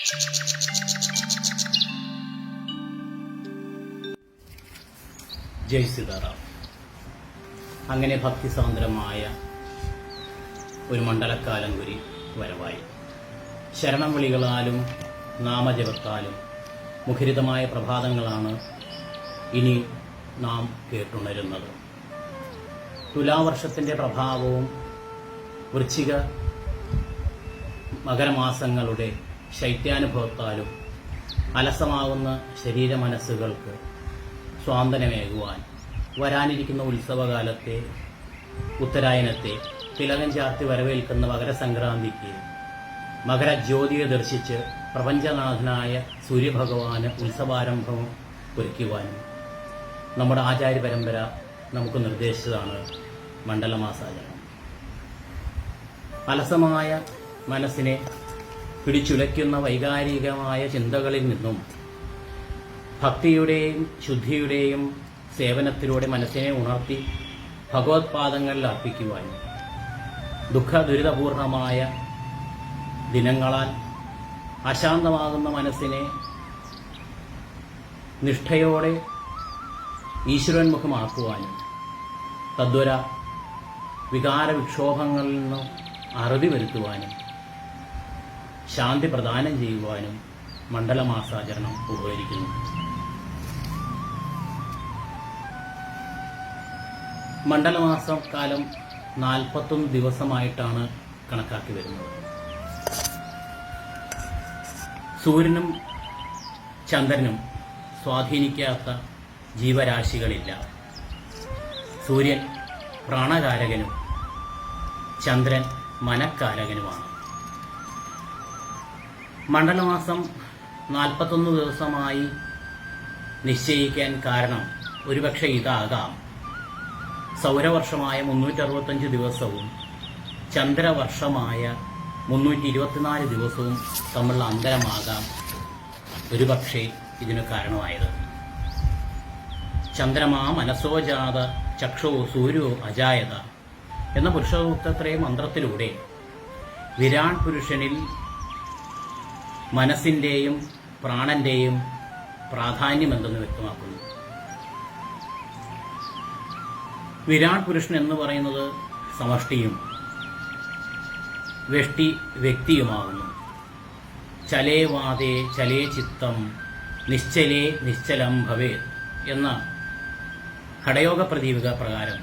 ജയ് സീതാറാം. അങ്ങനെ ഭക്തിസാന്ദ്രമായ ഒരു മണ്ഡലക്കാലം കൂടി വരവായി. ശരണം വിളികളാലും നാമജപത്താലും മുഖരിതമായ പ്രഭാതങ്ങളാണ് ഇനി നാം കേട്ടുണരുന്നത്. തുലാവർഷത്തിൻ്റെ പ്രഭാവവും വൃശ്ചിക മകരമാസങ്ങളുടെ ശൈത്യാനുഭവത്താലും അലസമാകുന്ന ശരീരമനസ്സുകൾക്ക് സ്വാന്തനമേകുവാൻ വരാനിരിക്കുന്ന ഉത്സവകാലത്തെ, ഉത്തരായനത്തെ തിലകം ചാർത്തി വരവേൽക്കുന്ന മകരസംക്രാന്തിക്ക് മകരജ്യോതിയെ ദർശിച്ച് പ്രപഞ്ചനാഥനായ സൂര്യഭഗവാന് ഉത്സവാരംഭം ഒരുക്കുവാനും നമ്മുടെ ആചാര്യ പരമ്പര നമുക്ക് നിർദ്ദേശിച്ചതാണ് മണ്ഡലമാസാചരണം. അലസമായ മനസ്സിനെ പിടിച്ചുലയ്ക്കുന്ന വൈകാരികമായ ചിന്തകളിൽ നിന്നും ഭക്തിയുടെയും ശുദ്ധിയുടെയും സേവനത്തിലൂടെ മനസ്സിനെ ഉണർത്തി ഭഗവത് പാദങ്ങളിൽ അർപ്പിക്കുവാനും ദുഃഖ ദുരിതപൂർണമായ ദിനങ്ങളാൽ അശാന്തമാകുന്ന മനസ്സിനെ നിഷ്ഠയോടെ ഈശ്വരോന്മുഖമാക്കുവാനും തദ്വര വികാര വിക്ഷോഭങ്ങളിൽ നിന്ന് അറുതി വരുത്തുവാനും ശാന്തി പ്രദാനം ചെയ്യുവാനും മണ്ഡലമാസാചരണം ഉപകരിക്കുന്നു. മണ്ഡലമാസം കാലം 41 ദിവസമായിട്ടാണ് കണക്കാക്കി വരുന്നത്. സൂര്യനും ചന്ദ്രനും സ്വാധീനിക്കാത്ത ജീവരാശികളില്ല. സൂര്യൻ പ്രാണകാരകനും ചന്ദ്രൻ മനക്കാരകനുമാണ്. മണ്ഡലമാസം 41 ദിവസമായി നിശ്ചയിക്കാൻ കാരണം ഒരുപക്ഷെ ഇതാകാം: സൗരവർഷമായ 365 ദിവസവും ചന്ദ്രവർഷമായ 324 ദിവസവും തമ്മിലുള്ള അന്തരമാകാം ഒരുപക്ഷെ ഇതിന് കാരണമായത്. ചന്ദ്രമാ മനസ്സോജാത ചക്ഷോ സൂര്യോ അജായത എന്ന പുരുഷസൂക്തത്രയ മന്ത്രത്തിലൂടെ വിരാട് പുരുഷനിൽ മനസ്സിന്റെയും പ്രാണന്റെയും പ്രാധാന്യമെന്തെന്ന് വ്യക്തമാക്കുന്നു. വിരാട് പുരുഷൻ എന്ന് പറയുന്നത് സമഷ്ടിയും വെഷ്ടി വ്യക്തിയുമാകുന്നു. ചലേ വാദേ ചലേ ചിത്തം നിശ്ചലേ നിശ്ചലം ഭവേത് എന്ന ഘടയോഗ പ്രദീപിക പ്രകാരം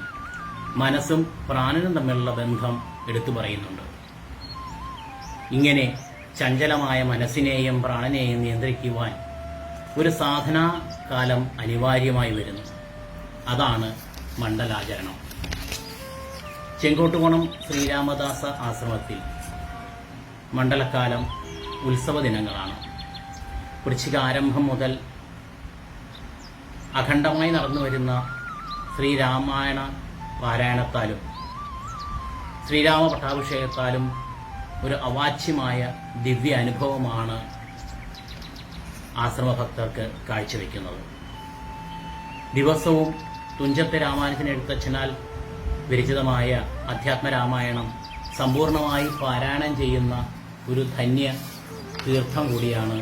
മനസ്സും പ്രാണനും തമ്മിലുള്ള ബന്ധം എടുത്തു പറയുന്നുണ്ട്. ഇങ്ങനെ ചഞ്ചലമായ മനസ്സിനെയും പ്രാണനെയും നിയന്ത്രിക്കുവാൻ ഒരു സാധനാ കാലം അനിവാര്യമായി വരുന്നു. അതാണ് മണ്ഡലാചരണം. ചെങ്കോട്ടുകോണം ശ്രീരാമദാസ ആശ്രമത്തിൽ മണ്ഡലക്കാലം ഉത്സവ ദിനങ്ങളാണ്. വൃശ്ചികാരംഭം മുതൽ അഖണ്ഡമായി നടന്നു വരുന്ന ശ്രീരാമായണ പാരായണത്താലും ശ്രീരാമ പട്ടാഭിഷേകത്താലും ഒരു അവാച്യമായ ദിവ്യ അനുഭവമാണ് ആശ്രമഭക്തർക്ക് കാഴ്ചവെക്കുന്നത്. ദിവസവും തുഞ്ചത്ത് രാമാനുജൻ എഴുത്തച്ഛനാൽ വിരചിതമായ അധ്യാത്മരാമായണം സമ്പൂർണമായി പാരായണം ചെയ്യുന്ന ഒരു ധന്യ തീർത്ഥം കൂടിയാണ്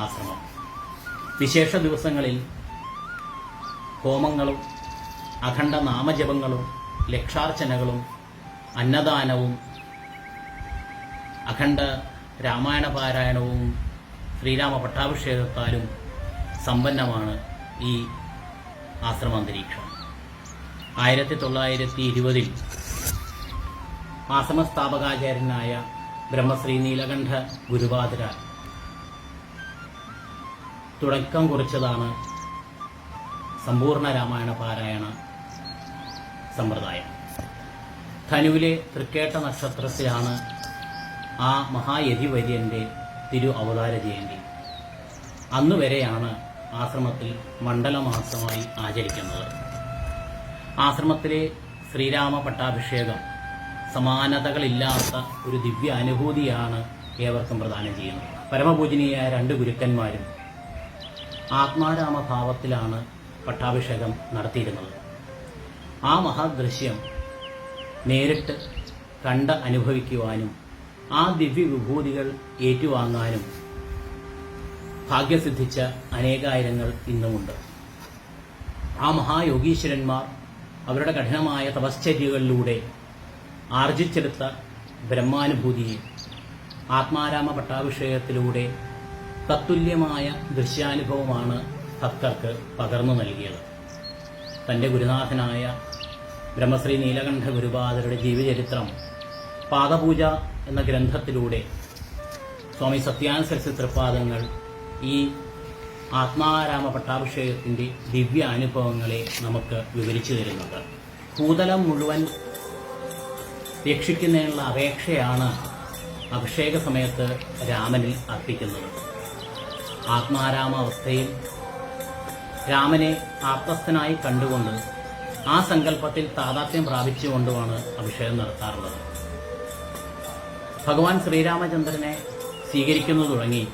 ആശ്രമം. വിശേഷ ദിവസങ്ങളിൽ ഹോമങ്ങളും അഖണ്ഡ നാമജപങ്ങളും ലക്ഷാർച്ചനകളും അന്നദാനവും അഖണ്ഡ രാമായണ പാരായണവും ശ്രീരാമ പട്ടാഭിഷേകത്താലും സമ്പന്നമാണ് ഈ ആശ്രമാന്തരീക്ഷം. 1920 ആശ്രമസ്ഥാപകാചാര്യനായ ബ്രഹ്മശ്രീ നീലകണ്ഠ ഗുരുവാതിര തുടക്കം കുറിച്ചതാണ് സമ്പൂർണ്ണ രാമായണ പാരായണ സമ്പ്രദായം. ധനുവിലെ തൃക്കേട്ട നക്ഷത്രത്തിലാണ് ആ മഹായതിവര്യന്റെ തിരു അവതാര ജയന്തി. അന്നുവരെയാണ് ആശ്രമത്തിൽ മണ്ഡലമാസമായി ആചരിക്കുന്നത്. ആശ്രമത്തിലെ ശ്രീരാമ പട്ടാഭിഷേകം സമാനതകളില്ലാത്ത ഒരു ദിവ്യ അനുഭൂതിയാണ് ഏവർക്കും പ്രദാനം ചെയ്യുന്നത്. പരമപൂജനീയായ 2 ഗുരുക്കന്മാരും ആത്മാരാമഭാവത്തിലാണ് പട്ടാഭിഷേകം നടത്തിയിരുന്നത്. ആ മഹാദൃശ്യം നേരിട്ട് കണ്ട് അനുഭവിക്കുവാനും ആ ദിവ്യ വിഭൂതികൾ ഏറ്റുവാങ്ങാനും ഭാഗ്യസിദ്ധിച്ച അനേകായിരങ്ങൾ ഇന്നുമുണ്ട്. ആ മഹായോഗീശ്വരന്മാർ അവരുടെ കഠിനമായ തപശ്ചര്യകളിലൂടെ ആർജിച്ചെടുത്ത ബ്രഹ്മാനുഭൂതിയെ ആത്മാരാമ പട്ടാഭിഷേകത്തിലൂടെ തത്തുല്യമായ ദൃശ്യാനുഭവമാണ് ഭക്തർക്ക് പകർന്നു നൽകിയത്. തന്റെ ഗുരുനാഥനായ ബ്രഹ്മശ്രീ നീലകണ്ഠ ഗുരുപാദരുടെ ജീവചരിത്രം പാദപൂജ എന്ന ഗ്രന്ഥത്തിലൂടെ സ്വാമി സത്യാനന്ദ സരസ്വതി തൃപ്പാദങ്ങൾ ഈ ആത്മാരാമ പട്ടാഭിഷേകത്തിന്റെ ദിവ്യ അനുഭവങ്ങളെ നമുക്ക് വിവരിച്ചു തരുന്നുണ്ട്. ഭൂതലം മുഴുവൻ രക്ഷിക്കുന്നതിനുള്ള അപേക്ഷയാണ് അഭിഷേക സമയത്ത് രാമനിൽ അർപ്പിക്കുന്നത്. ആത്മാരാമാവസ്ഥയിൽ രാമനെ ആത്മസ്ഥനായി കണ്ടുകൊണ്ട് ആ സങ്കല്പത്തിൽ താതാത്മ്യം പ്രാപിച്ചുകൊണ്ടുമാണ് അഭിഷേകം നടത്താറുള്ളത്. ഭഗവാൻ ശ്രീരാമചന്ദ്രനെ സ്വീകരിക്കുന്നു തുടങ്ങി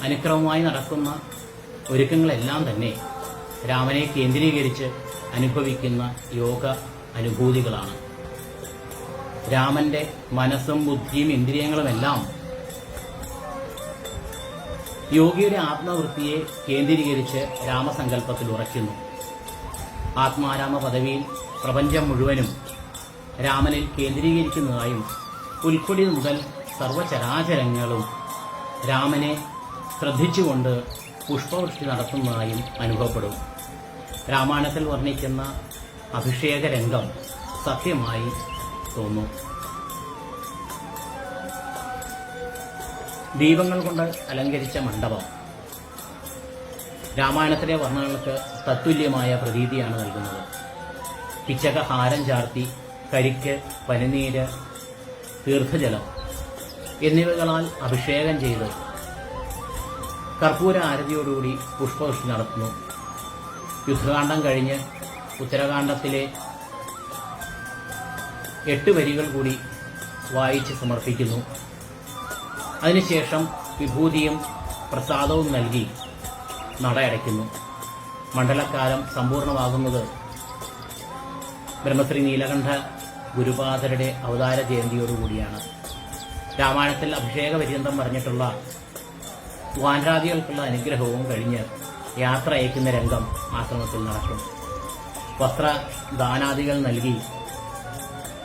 അനുക്രമമായി നടക്കുന്ന ഒരുക്കങ്ങളെല്ലാം തന്നെ രാമനെ കേന്ദ്രീകരിച്ച് അനുഭവിക്കുന്ന യോഗ അനുഭൂതികളാണ്. രാമന്റെ മനസ്സും ബുദ്ധിയും ഇന്ദ്രിയങ്ങളുമെല്ലാം യോഗിയുടെ ആത്മവൃത്തിയെ കേന്ദ്രീകരിച്ച് രാമസങ്കല്പത്തിൽ ഉറയ്ക്കുന്നു. ആത്മാരാമ പദവിയിൽ പ്രപഞ്ചം മുഴുവനും രാമനിൽ കേന്ദ്രീകരിക്കുന്നതായും പുൽക്കൊടി മുതൽ സർവചരാചരങ്ങളും രാമനെ ശ്രദ്ധിച്ചുകൊണ്ട് പുഷ്പവൃഷ്ടി നടത്തുന്നതായും അനുഭവപ്പെടും. രാമായണത്തിൽ വർണ്ണിക്കുന്ന അഭിഷേക രംഗം സത്യമായി തോന്നും. ദീപങ്ങൾ കൊണ്ട് അലങ്കരിച്ച മണ്ഡപം രാമായണത്തിലെ വർണ്ണങ്ങൾക്ക് തത്തുല്യമായ പ്രതീതിയാണ് നൽകുന്നത്. പിച്ചക ഹാരം ചാർത്തി കരിക്ക്, പനിനീര്, തീർത്ഥജലം എന്നിവകളാൽ അഭിഷേകം ചെയ്ത് കർപ്പൂര ആരതിയോടുകൂടി പുഷ്പവൃഷ്ടി നടത്തുന്നു. യുദ്ധകാന്ഡം കഴിഞ്ഞ് ഉത്തരകാണ്ഡത്തിലെ 8 വരികൾ കൂടി വായിച്ച് സമർപ്പിക്കുന്നു. അതിനുശേഷം വിഭൂതിയും പ്രസാദവും നൽകി നടയടയ്ക്കുന്നു. മണ്ഡലക്കാലം സമ്പൂർണ്ണമാകുന്നത് ബ്രഹ്മശ്രീ നീലകണ്ഠ ഗുരുപാദരുടെ അവതാര ജയന്തിയോടുകൂടിയാണ്. രാമായണത്തിൽ അഭിഷേക പര്യന്തം പറഞ്ഞിട്ടുള്ള വാനരാദികൾക്കുള്ള അനുഗ്രഹവും കഴിഞ്ഞ് യാത്ര അയക്കുന്ന രംഗം ആശ്രമത്തിൽ നടക്കും. വസ്ത്രദാനാദികൾ നൽകി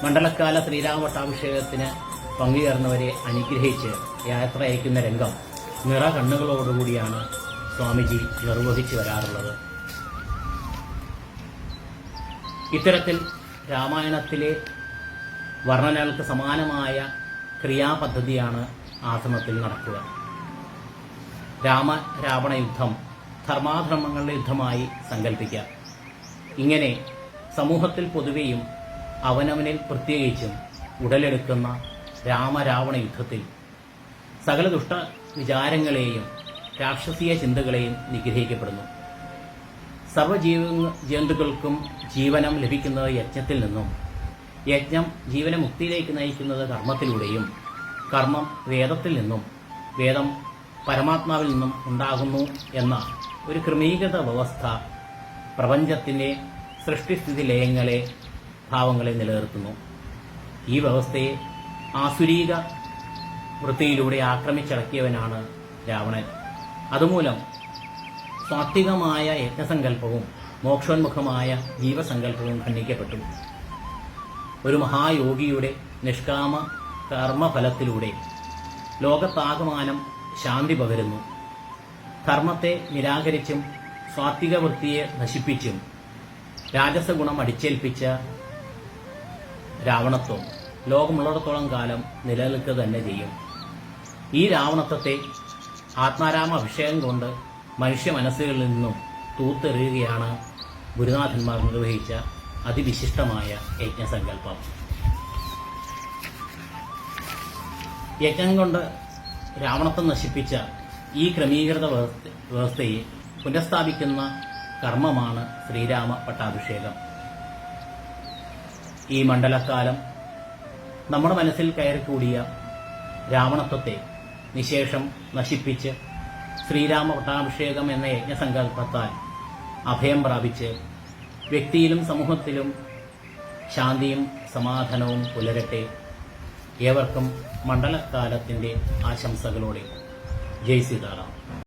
മണ്ഡലക്കാല ശ്രീരാമ പട്ടാഭിഷേകത്തിന് പങ്കുചേർന്നവരെ അനുഗ്രഹിച്ച് യാത്ര അയക്കുന്ന രംഗം നിറ കണ്ണുകളോടുകൂടിയാണ് സ്വാമിജി നിർവഹിച്ചു വരാറുള്ളത്. ഇത്തരത്തിൽ രാമായണത്തിലെ വർണ്ണനകൾക്ക് സമാനമായ ക്രിയാപദ്ധതിയാണ് ആശ്രമത്തിൽ നടക്കുക. രാമരാവണ യുദ്ധം ധർമാധർമ്മങ്ങളുടെ യുദ്ധമായി സങ്കല്പിക്കാം. ഇങ്ങനെ സമൂഹത്തിൽ പൊതുവെയും അവനവനിൽ പ്രത്യേകിച്ചും ഉടലെടുക്കുന്ന രാമരാവണ യുദ്ധത്തിൽ സകല ദുഷ്ട വിചാരങ്ങളെയും രാക്ഷസീയ ചിന്തകളെയും നിഗ്രഹിക്കപ്പെടുന്നു. സർവ്വജന്തുക്കൾക്കും ജീവനം ലഭിക്കുന്നത് യജ്ഞത്തിൽ നിന്നും, യജ്ഞം ജീവനമുക്തിയിലേക്ക് നയിക്കുന്നത് കർമ്മത്തിലൂടെയും, കർമ്മം വേദത്തിൽ നിന്നും, വേദം പരമാത്മാവിൽ നിന്നും ഉണ്ടാകുന്നു എന്ന ഒരു ക്രമീകൃത വ്യവസ്ഥ പ്രപഞ്ചത്തിന്റെ സൃഷ്ടിസ്ഥിതി ലയങ്ങളെ, ഭാവങ്ങളെ നിലനിർത്തുന്നു. ഈ വ്യവസ്ഥയെ ആസുരീക വൃത്തിയിലൂടെ ആക്രമിച്ചടക്കിയവനാണ് രാവണൻ. അതുമൂലം സാത്വികമായ യജ്ഞസങ്കല്പവും മോക്ഷോന്മുഖമായ ജീവസങ്കല്പവും ഖണ്ഡിക്കപ്പെട്ടു. ഒരു മഹായോഗിയുടെ നിഷ്കാമ കർമ്മഫലത്തിലൂടെ ലോകത്താകമാനം ശാന്തി പകരുന്നു. കർമ്മത്തെ നിരാകരിച്ചും സാത്വിക വൃത്തിയെ നശിപ്പിച്ചും രാജസഗുണം അടിച്ചേൽപ്പിച്ച രാവണത്വം ലോകമുള്ളിടത്തോളം കാലം നിലനിൽക്കുക തന്നെ ചെയ്യും. ഈ രാവണത്വത്തെ ആത്മാരാമ അഭിഷേകം കൊണ്ട് മനുഷ്യ മനസ്സുകളിൽ നിന്നും തൂത്തെറിയുകയാണ് ഗുരുനാഥന്മാർ നിർവഹിച്ച അതിവിശിഷ്ടമായ യജ്ഞസങ്കല്പം. യജ്ഞം കൊണ്ട് രാവണത്വം നശിപ്പിച്ച ഈ ക്രമീകൃത വ്യവസ്ഥയെ പുനഃസ്ഥാപിക്കുന്ന കർമ്മമാണ് ശ്രീരാമ പട്ടാഭിഷേകം. ഈ മണ്ഡലക്കാലം നമ്മുടെ മനസ്സിൽ കയറിക്കൂടിയ രാവണത്വത്തെ നിശേഷം നശിപ്പിച്ച് ശ്രീരാമ പട്ടാഭിഷേകം എന്ന യജ്ഞസങ്കല്പത്താൽ അഭയം പ്രാപിച്ച് വ്യക്തിയിലും സമൂഹത്തിലും ശാന്തിയും സമാധാനവും പുലരട്ടെ. ഏവർക്കും മണ്ഡലക്കാലത്തിന്റെ ആശംസകളോടെ ജയ് സീതാറാം.